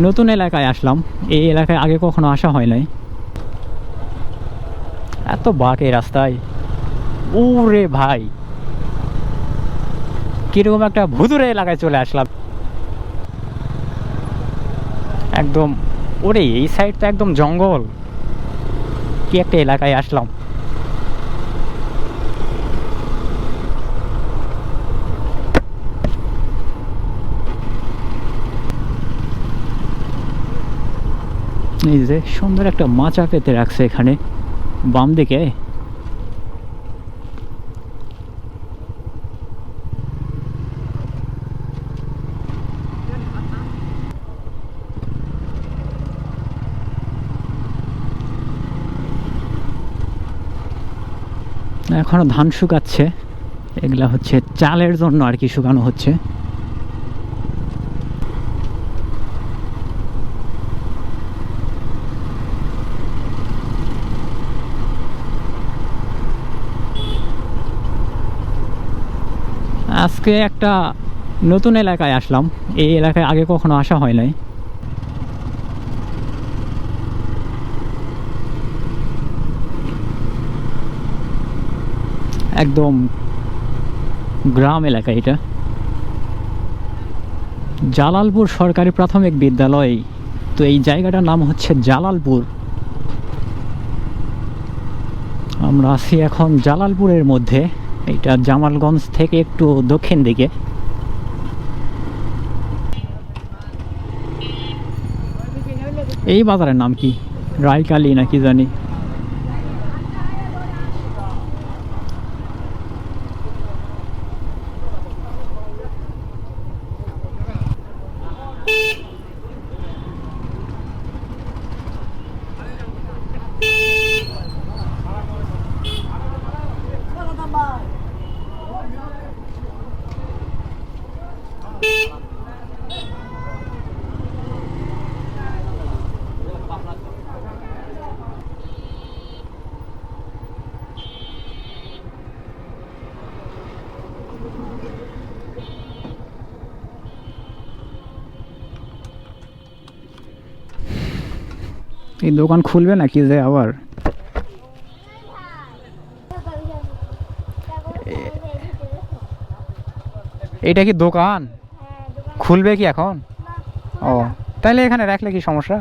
নতুন এলাকায় আসলাম। এই এলাকায় আগে কখনো আসা হয় নাই। এত বাঁক এই রাস্তায়, ওরে ভাই কিরকম একটা ভুতুরে এলাকায় চলে আসলাম একদম। ওরে এই সাইড তো একদম জঙ্গল, কি একটা এলাকায় আসলাম। এই যে সুন্দর একটা মাচা পেতে রাখছে এখানে বাম দিকে। এখনো ধান শুকাচ্ছে, এগুলা হচ্ছে চালের জন্য আর কি শুকানো হচ্ছে। আজকে একটা নতুন এলাকায় আসলাম। এই এলাকায় আগে কখনো আসা হয় নাই। একদম গ্রাম এলাকা এটা। জালালপুর সরকারি প্রাথমিক বিদ্যালয়। তো এই জায়গাটার নাম হচ্ছে জালালপুর। আমরা আছি এখন জালালপুরের মধ্যে। এটা জামালগঞ্জ থেকে একটু দক্ষিণ দিকে। এই বাজারের নাম কি, রায়কালী না কি জানি। এই দোকান খুলবে নাকি যে আবার? এটা কি দোকান খুলবে কি এখন? ও তাহলে এখানে রাখলে কি সমস্যা?